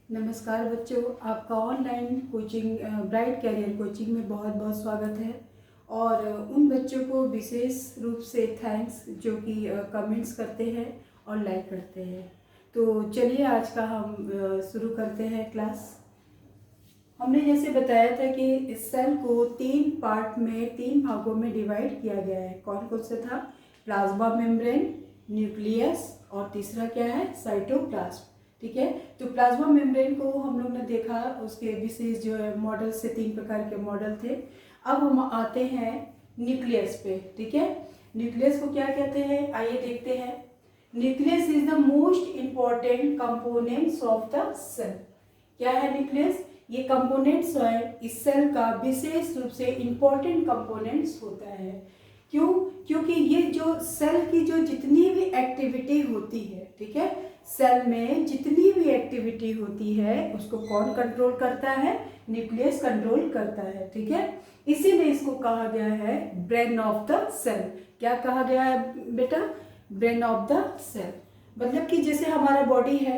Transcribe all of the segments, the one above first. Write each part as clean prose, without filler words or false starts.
नमस्कार बच्चों, आपका online coaching Bright Career coaching में बहुत बहुत स्वागत है। और उन बच्चों को विशेष रूप से थैंक्स जो कि कमेंट्स करते हैं और लाइक करते हैं। तो चलिए आज का हम शुरू करते हैं क्लास। हमने जैसे बताया था कि इस सेल को 3 पार्ट में 3 भागों में डिवाइड किया गया है। कौन कौन सा था? प्लाज्मा मेम्ब्रेन, न्यूक्लियस और तीसरा क्या है? साइटोप्लाज्म। ठीक है, तो प्लाज्मा मेम्ब्रेन को हम लोग ने देखा, उसके विशेष जो है मॉडल से 3 प्रकार के मॉडल थे। अब हम आते हैं न्यूक्लियस पे। ठीक है, न्यूक्लियस को क्या कहते हैं आइए देखते हैं। Nucleus is the most important components of the cell. क्या है न्यूक्लियस? ये कंपोनेंट्स है इस सेल का विशेष रूप से इंपॉर्टेंट कंपोनेंट्स होता है। क्यों? क्योंकि ये जो सेल की जो जितनी भी एक्टिविटी होती है, ठीक है, सेल में जितनी भी एक्टिविटी होती है उसको कौन कंट्रोल करता है? न्यूक्लियस कंट्रोल करता है। ठीक है, इसीलिए इसको कहा गया है ब्रेन ऑफ द सेल। क्या कहा गया है बेटा? Brain of the cell. मतलब कि जैसे हमारा बॉडी है,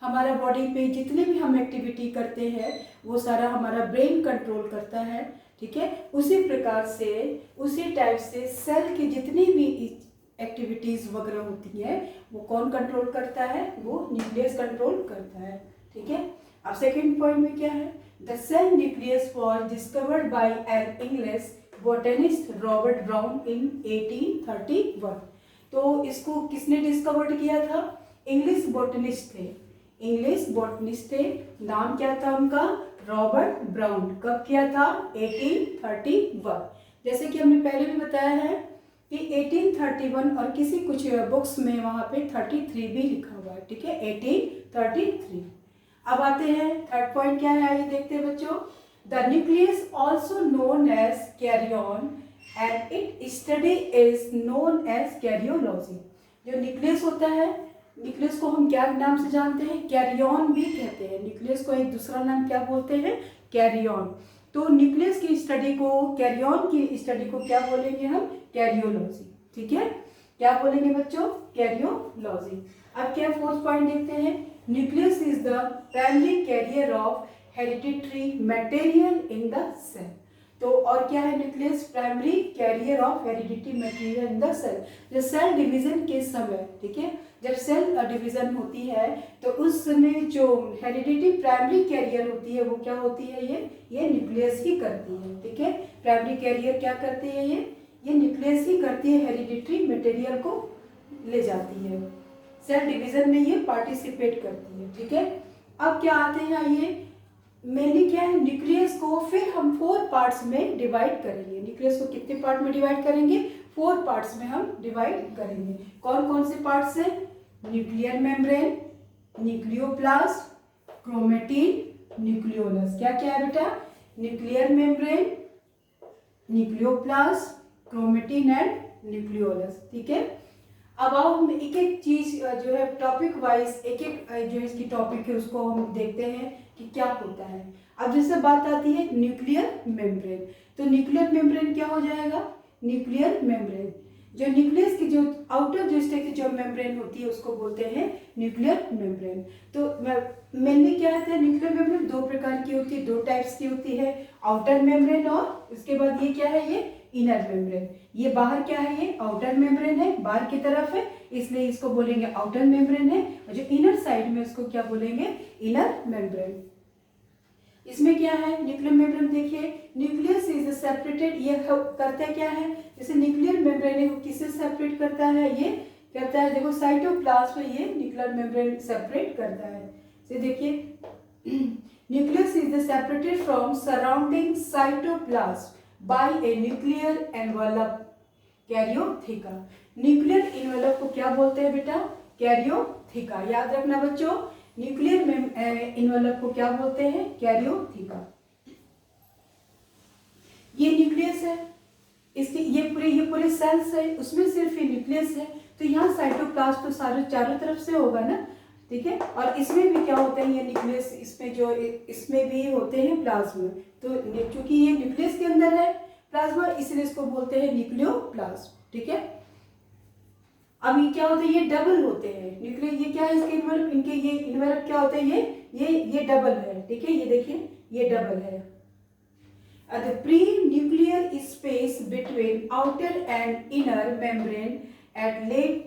हमारा बॉडी पे जितने भी हम एक्टिविटी करते हैं वो सारा हमारा ब्रेन कंट्रोल करता है। ठीक है, उसी प्रकार से उसी टाइप से सेल की जितनी भी एक्टिविटीज वगैरह होती है वो कौन कंट्रोल करता है? वो न्यूक्लियस कंट्रोल करता है। ठीक है, अब सेकंड पॉइंट में क्या है? The cell nucleus was discovered by an English botanist Robert Brown in 1831। तो इसको किसने डिस्कवर्ड किया था? इंग्लिश बोटनिस्ट थे। इंग्लिश बोटनिस्ट थे, नाम क्या था उनका? Robert Brown. कब किया था? 1831। जैसे कि हमने पहले भी बताया है कि 1831 और किसी कुछ बुक्स में वहां पे 33 भी लिखा हुआ है। ठीक है, 1833। अब आते हैं थर्ड पॉइंट क्या है, आइए देखते हैं बच्चों। The nucleus also known as karyon and it study is known as karyology. जो न्यूक्लियस होता है, न्यूक्लियस को हम क्या नाम से जानते हैं? कैरियन भी कहते हैं। न्यूक्लियस को एक दूसरा नाम क्या बोलते हैं? कैरियन। तो न्यूक्लियस की स्टडी को, कैरियन की स्टडी को क्या बोलेंगे हम? कैरियोलॉजी। ठीक है, क्या बोलेंगे बच्चों? कैरियोलॉजी। अब क्या फोर्थ पॉइंट देखते हैं। Nucleus is the primary carrier of hereditary material in the cell. तो और क्या है nucleus? Primary carrier of hereditary material in the cell. जो सेल डिवीजन के समय, ठीक है, जब सेल डिवीजन होती है तो उस समय जो हेरिडिटरी प्राइमरी कैरियर होती है वो क्या होती है? ये न्यूक्लियस ही करती है। ठीक है, प्राइमरी कैरियर क्या करती है? ये न्यूक्लियस ही करती है, हेरिडिटरी मटेरियल को ले जाती है, सेल डिवीजन में ये पार्टिसिपेट करती है। ठीक है, अब क्या आते हैं, आइए मेनली क्या है, न्यूक्लियस को फिर हम 4 पार्ट्स में डिवाइड करेंगे। न्यूक्लियस को कितने पार्ट में डिवाइड करेंगे? 4 पार्ट्स में हम डिवाइड करेंगे। कौन कौन से पार्ट्स हैं? Nuclear membrane, nucleoplasm, chromatin, nucleolus. क्या क्या है बेटा? Nuclear membrane, nucleoplasm, chromatin and nucleolus. ठीक है, अब आओ हम एक एक चीज जो है टॉपिक वाइज एक एक जो इसकी टॉपिक है उसको हम देखते हैं कि क्या होता है। अब जैसे बात आती है न्यूक्लियर मेम्ब्रेन, तो न्यूक्लियर मेम्ब्रेन क्या हो जाएगा? न्यूक्लियर मेम्ब्रेन जो न्यूक्लियस की जो आउटर जो स्टेज जो मेम्ब्रेन होती है उसको बोलते हैं न्यूक्लियर मेम्ब्रेन। तो मेनली क्या होता है? न्यूक्लियर मेम्ब्रेन 2 प्रकार की होती है, 2 टाइप्स की होती है, आउटर मेम्ब्रेन और उसके बाद ये क्या है? ये इनर मेम्ब्रेन। ये बाहर क्या है? ये आउटर मेम्ब्रेन है, बाहर की तरफ है, इसलिए इसको बोलेंगे आउटर मेम्ब्रेन है। और जो इनर साइड में उसको क्या बोलेंगे? Inner membrane. इसमें क्या है? न्यूक्लियर मेम्ब्रेन देखिए, न्यूक्लियस इज सेपरेटेड। ये करता क्या है? जैसे न्यूक्लियर मेम्ब्रेन है वो किससे सेपरेट करता है? ये करता है, देखो साइटोप्लाज्म में ये न्यूक्लियर मेम्ब्रेन सेपरेट करता है। तो देखिए nucleus is separated from surrounding cytoplasm by a nuclear envelope karyotheca. Nuclear envelope को क्या बोलते हैं बेटा? कैरियोथिका। याद रखना बच्चों, न्यूक्लियर एनवलप को क्या बोलते हैं? कैरियोथिका। ये न्यूक्लियस है, इसके ये पूरे सेल्स है, उसमें सिर्फ ये न्यूक्लियस है। तो यहाँ साइटोप्लाज्म तो सारे चारों तरफ से होगा ना। ठीक है, और इसमें भी क्या होता है? ये न्यूक्लियस, इसमें भी होते हैं प्लाज्मा। तो क्योंकि ये न्यूक्लियस के अंदर है प्लाज्मा, इसलिए इसको बोलते हैं न्यूक्लियोप्लाज्म। ठीक है, अब ये क्या होते हैं? ये डबल होते हैं न्यूक्लियर। ये क्या है? इसके इन्वेलप, इनके ये इन्वेलप क्या होते हैं? ये डबल है, ठीक है, ये देखिए ये डबल है। The pre-nuclear space between outer and inner membrane at late,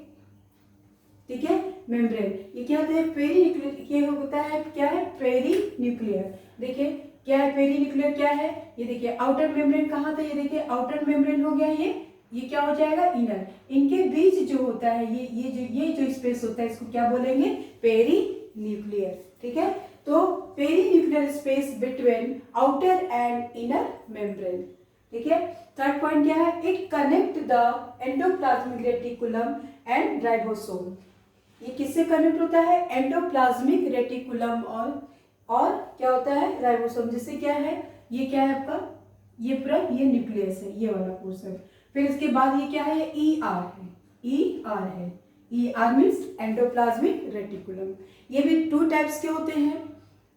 ठीक है, मेम्ब्रेन, ये क्या होता है, पेरी न्यूक्लियर, ये होता है क्या है, पेरी न्यूक्लियर। देखिए क्या है पेरी न्यूक्लियर, क्या है, ये देखिए आउटर मेम्ब्रेन कहाँ था, ये देखिए आउटर मेम्ब्रेन हो गया, ये क्या हो जाएगा, इनर। इनके बीच जो होता है ये जो स्पेस होता है इसको क्या बोलेंगे, पेरी न्यूक्लियर, ठीक है। तो perinuclear space between outer and inner membrane, ठीक है। थर्ड पॉइंट क्या है, it connect the endoplasmic reticulum and ribosome. ये किससे कनेक्ट होता है, एंडोप्लाज्मिक रेटिकुलम और क्या होता है, राइबोसोम। जिससे क्या है, ये क्या है आपका, ये पूरा ये न्यूक्लियस है, ये वाला पोर्शन। फिर इसके बाद ये क्या है, ई आर है, ई आर है, E R means endoplasmic reticulum. ये भी टू टाइप्स के होते हैं,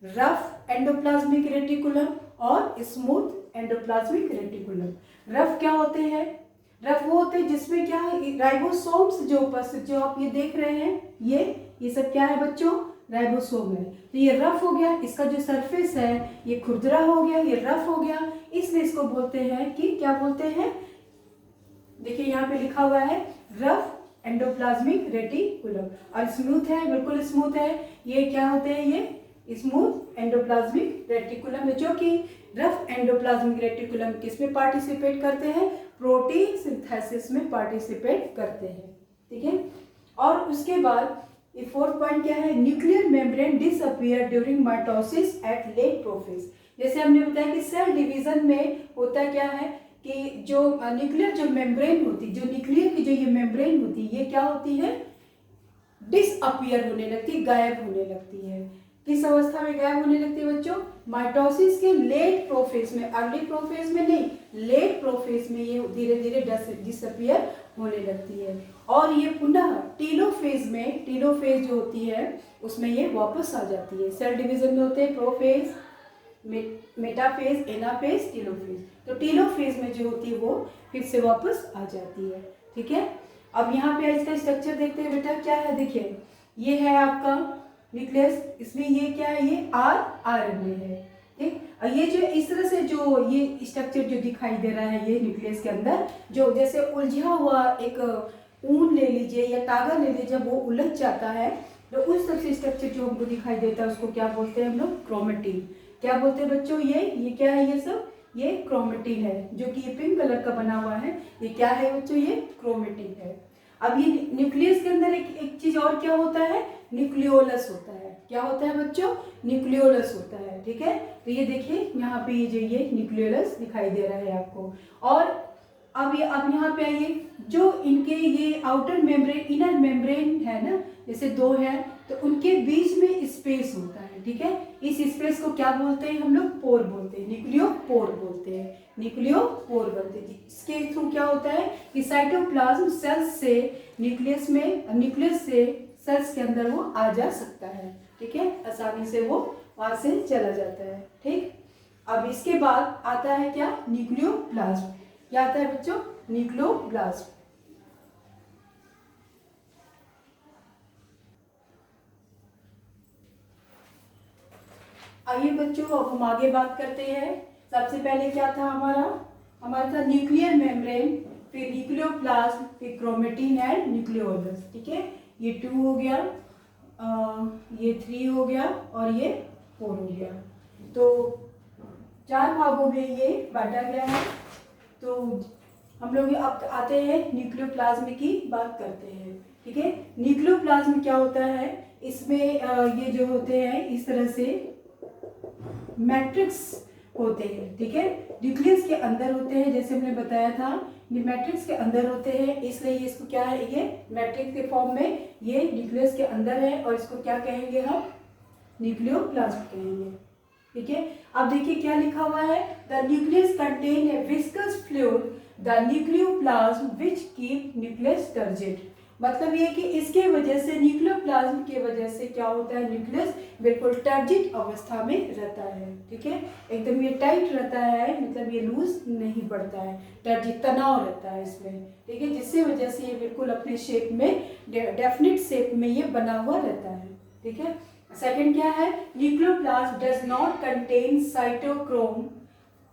रफ एंडोप्लाज्मिक रेटिकुलम और स्मूथ एंडोप्लाज्मिक रेटिकुलम। रफ क्या होते हैं, रफ वो होते हैं जिसमें क्या है, राइबोसोम्स जो उपस्थित, जो आप ये देख रहे हैं, ये सब क्या है बच्चों, राइबोसोम है। तो ये रफ हो गया, इसका जो सरफेस है ये खुरदरा हो गया, ये रफ हो गया, इसलिए इसको बोलते हैं कि क्या बोलते हैं, देखिए यहाँ पे लिखा हुआ है रफ एंडोप्लाज्मिक रेटिकुलम। और स्मूथ है, बिल्कुल स्मूथ है, ये क्या होते हैं, ये स्मूथ एंडोप्लाज्मिक रेटिकुलम है। जो कि रफ एंडोप्लाज्मिक रेटिकुलम किसमें पार्टिसिपेट करते हैं, प्रोटीन सिंथेसिस में पार्टिसिपेट करते हैं, ठीक है। और उसके बाद ये फोर्थ पॉइंट क्या है, nuclear membrane disappear during mitosis at late prophase. जैसे हमने बताया कि सेल डिवीजन में होता क्या है कि जो न्यूक्लियर जो मेम्ब्रेन होती, जो न्यूक्लियर की जो ये मेम्ब्रेन होती है, ये क्या होती है, डिसअपीयर होने लगती, गायब होने लगती है। किस अवस्था में गायब होने लगती है बच्चों, माइटोसिस के लेट प्रोफेज में, अर्ली प्रोफेज में नहीं, लेट प्रोफेज में ये धीरे धीरे डिसअपीयर होने लगती है। और ये पुनः टीलोफेज में, टीलोफेज जो होती है उसमें ये वापस आ जाती है। सेल डिवीजन में होते हैं प्रोफेज, मेटाफेज, एनाफेज, टीलोफेज। तो टीलोफेज में जो होती है वो फिर से वापस आ जाती है, ठीक है। अब यहाँ पे इसका स्ट्रक्चर देखते हैं बेटा, क्या है, देखिए ये है आपका न्यूक्लियस, इसमें ये क्या है, ये आरएनए है, ठीक। और ये जो इस तरह से जो ये स्ट्रक्चर जो दिखाई दे रहा है, ये न्यूक्लियस के अंदर जो जैसे उलझा हुआ एक ऊन ले लीजिए या तागा ले लीजिए, जब वो उलझ जाता है तो उस तरह से स्ट्रक्चर जो हमको दिखाई देता है उसको क्या बोलते हैं हम लोग, क्रोमेटिन। क्या बोलते हैं बच्चों, ये क्या है, ये सब ये क्रोमेटिन है, जो कि ये पिंक कलर का बना हुआ है, ये क्या है बच्चों, ये क्रोमेटिन है। अब ये न्यूक्लियस के अंदर एक चीज और क्या होता है, न्यूक्लियोलस होता है। क्या होता है बच्चों, न्यूक्लियोलस होता है, ठीक है। तो ये देखिए यहाँ पे ये जो ये न्यूक्लियोलस दिखाई दे रहा है आपको। और अब यहाँ पे आइए, जो इनके ये आउटर मेम्ब्रेन, इनर मेम्ब्रेन है ना, जैसे दो है, तो उनके बीच में स्पेस होता है, ठीक है। इस स्पेस को क्या बोलते हैं हम लोग, पोर बोलते हैं, न्यूक्लियोपोर बोलते हैं, न्यूक्लियोपोर बोलते हैं। इसके थ्रू क्या होता है कि साइटोप्लाज्म सेल्स से न्यूक्लियस में, न्यूक्लियस से सेल्स के अंदर वो आ जा सकता है, ठीक है, आसानी से वो वहां से चला जाता है, ठीक। अब इसके बाद आता है क्या, न्यूक्लियोप्लाज्म। क्या आता है बच्चों, न्यूक्लियोप्लाज्म। आइए बच्चों अब हम आगे बात करते हैं। सबसे पहले क्या था हमारा था न्यूक्लियर मेम्ब्रेन, फिर न्यूक्लियोप्लाज्म, फिर क्रोमेटिन एंड न्यूक्लियोलस, ठीक है। ये 2 हो गया, ये 3 हो गया और ये 4 हो गया। तो 4 भागों में ये बांटा गया है। तो हम लोग अब आते हैं न्यूक्लियोप्लाज्म की बात करते हैं, ठीक है। न्यूक्लियोप्लाज्म क्या होता है, इसमें ये जो होते हैं इस तरह से मैट्रिक्स होते हैं, ठीक है। न्यूक्लियस के अंदर होते हैं, जैसे हमने बताया था, ये मैट्रिक्स के अंदर होते हैं, इसलिए इसको क्या है, ये मैट्रिक्स के फॉर्म में ये न्यूक्लियस के अंदर है और इसको क्या कहेंगे हम, न्यूक्लियोप्लाज्म कहेंगे, ठीक है। अब देखिए क्या लिखा हुआ है, the nucleus contain a viscous fluid the nucleoplasm which keep nucleus turgid. मतलब ये कि इसके वजह से, न्यूक्लियोप्लाज्म के वजह से क्या होता है, न्यूक्लियस बिल्कुल टर्जिड अवस्था में रहता है, ठीक है। एकदम ये टाइट रहता है, मतलब ये लूज नहीं पड़ता है, टर्जिड तनाव रहता है इसमें, ठीक है। जिससे वजह से ये बिल्कुल अपने शेप में, डेफिनेट शेप में ये बना हुआ रहता है, ठीक है। सेकंड क्या है, nucleoplasm does not contain cytochrome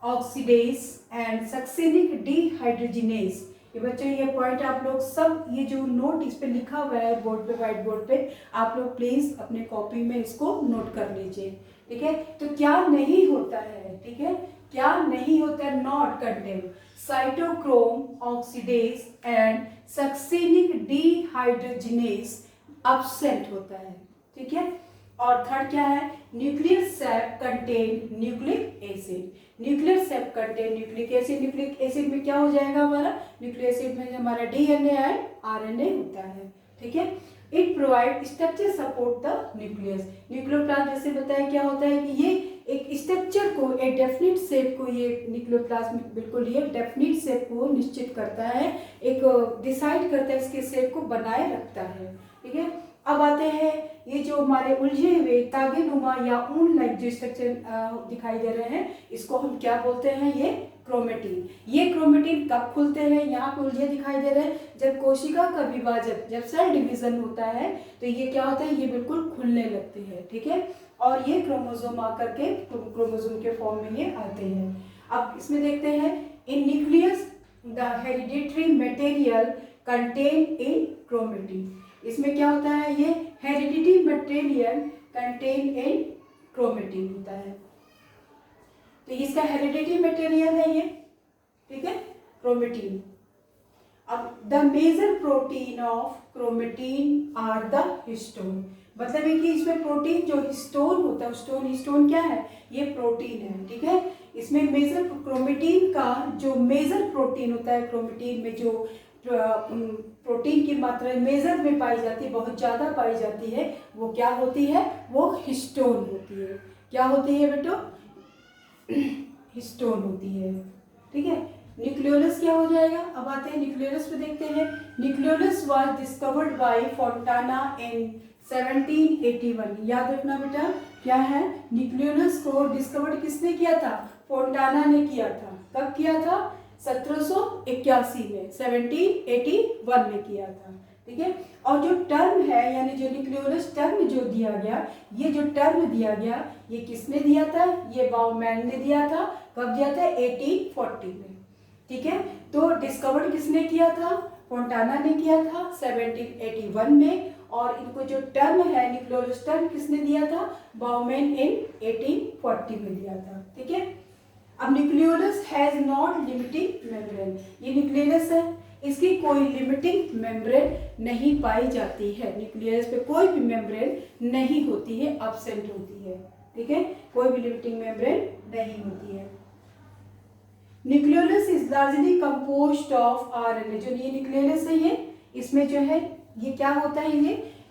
oxidase and succinic dehydrogenase. ये बच्चों ये पॉइंट आप लोग सब, ये जो नोट इस पे लिखा हुआ है बोर्ड पे, व्हाइट बोर्ड पे, आप लोग प्लीज अपने कॉपी में इसको नोट कर लीजिए, ठीक है। तो क्या नहीं होता है, ठीक है, क्या नहीं होता है, not contain cytochrome oxidase and succinic dehydrogenase, absent होता है, ठीक है। और थर्ड क्या है, nuclear sap contain nucleic acid. Nuclear sap contain nucleic acid. Nucleic acid में क्या हो जाएगा हमारा, न्यूक्लिक एसिड में हमारा डीएनए एंड आरएनए होता है, ठीक है। It provide structure support the nucleus. Nucleoplasm जैसे बताया क्या होता है कि ये एक स्ट्रक्चर को, एक डेफिनिट शेप को, ये न्यूक्लियोप्लास्ट में बिल्कुल ये डेफिनिट शेप को निश्चित करता है, एक डिसाइड करता है, इसके शेप को बनाए रखता है, ठीक है। अब आते हैं ये जो हमारे उलझे हुए तागेनुमा या ऊन लाइक जो स्ट्रक्चर दिखाई दे रहे हैं, इसको हम क्या बोलते हैं, ये क्रोमेटिन। ये क्रोमेटिन कब खुलते हैं, यहाँ पे उलझे दिखाई दे रहे हैं, जब कोशिका का विभाजन, जब सेल डिवीजन होता है तो ये क्या होता है, ये बिल्कुल खुलने लगते हैं, ठीक है। और ये क्रोमोसोम आकर के क्रोमोसोम के फॉर्म में ये आते हैं। अब इसमें देखते हैं, इन nucleus the hereditary material contain in chromatin. इसमें क्या होता है, ये hereditary material contain in chromatin होता है, तो इसका हेरिडिटरी मटेरियल है ये, ठीक है, क्रोमेटिन। अब the major protein of chromatin are the histone. मतलब है कि इसमें प्रोटीन जो हिस्टोन होता है, हिस्टोन क्या है, ये प्रोटीन है, ठीक है। इसमें मेजर क्रोमेटिन का जो मेजर प्रोटीन होता है, क्रोमेटिन में जो प्रोटीन की मात्रा मेजर में पाई जाती है, बहुत ज़्यादा पाई जाती है, वो क्या होती है, वो हिस्टोन होती है। क्या होती है बेटो, हिस्टोन होती है, ठीक है। न्यूक्लियोलस क्या हो जाएगा, अब आते हैं न्यूक्लियोलस पे देखते हैं। Nucleolus was discovered by Fontana in 1781। याद रखना बेटा, क्या है, न्यूक्लियोलस को डिस्कवर्ड किसने किया था, फोंटाना ने किया था। कब किया था, 1781 में, 1781 में किया था, ठीक है। और जो टर्म है, यानी जो न्यूक्लियोलस टर्म जो दिया गया, ये जो टर्म दिया गया, ये किसने दिया था, ये बाउमैन ने दिया था। कब दिया था, 1840 में, ठीक है। तो डिस्कवर्ड किसने किया था, फोंटाना ने किया था 1781 में। और इनको जो टर्म है न्यूक्लियोलस टर्म किसने दिया था, बाउमैन इन 1840 में दिया था, ठीक है। अब nucleolus has not limiting membrane. ये न्यूक्लियोलस है, इसकी कोई लिमिटिंग मेम्ब्रेन नहीं पाई जाती है। न्यूक्लियस पे कोई भी मेम्ब्रेन नहीं होती है, एब्सेंट होती है, ठीक है, कोई भी लिमिटिंग मेम्ब्रेन नहीं होती है। Nucleolus is largely composed of RNA. जो ये न्यूक्लियोलस है, ये इसमें जो है ये क्या होता है,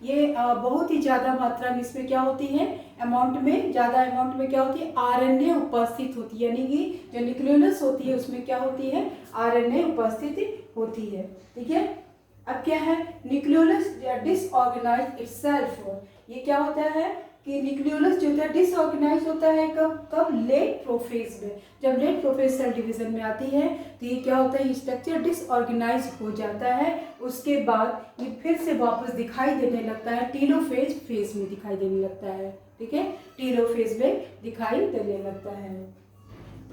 ये बहुत ही ज़्यादा मात्रा में इसमें क्या होती है, अमाउंट में, ज़्यादा अमाउंट में क्या होती है, आरएनए उपस्थित होती है। यानी कि जो न्यूक्लियोलस होती है उसमें क्या होती है, आरएनए उपस्थित होती है, ठीक है। अब क्या है, न्यूक्लियोलस डिसऑर्गेनाइज इटसेल्फ। ये क्या होता है कि न्यूक्लियोलस जो होता है डिसऑर्गेनाइज होता है कब लेट प्रोफेज में। जब लेट प्रोफेज सेल डिवीजन में आती है तो ये क्या होता है, स्ट्रक्चर डिसऑर्गेनाइज हो जाता है। उसके बाद ये फिर से वापस दिखाई देने लगता है, टीलोफेज फेज में दिखाई देने लगता है, ठीक है, टीलोफेज में दिखाई देने लगता है।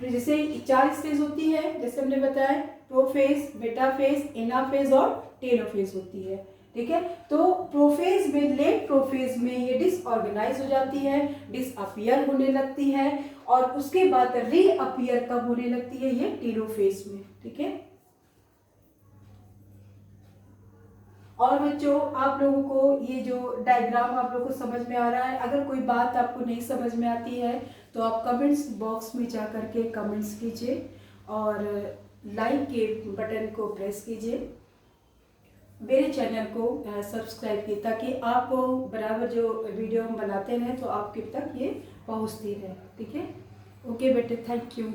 फिर जैसे 4 स्टेज होती है, जैसे हमने बताया, प्रोफेज, मेटाफेज, एनाफेज और टेलोफेज होती है, ठीक है। तो प्रोफेज में, लेट प्रोफेज में ये डिसऑर्गेनाइज हो जाती है, डिसअपियर होने लगती है, और उसके बाद रीअपियर कब होने लगती है, ये टेलोफेज में, ठीक है। और बच्चों आप लोगों को ये जो डायग्राम आप लोगों को समझ में आ रहा है, अगर कोई बात आपको नहीं समझ में आती है तो आप कमेंट्स बॉक्स में जा कर के कमेंट्स कीजिए और लाइक के बटन को प्रेस कीजिए, मेरे चैनल को सब्सक्राइब कीजिए, ताकि आपको बराबर जो वीडियो हम बनाते रहें तो आपके तक ये पहुंचती रहे, ठीक है। ओके बेटे, थैंक यू।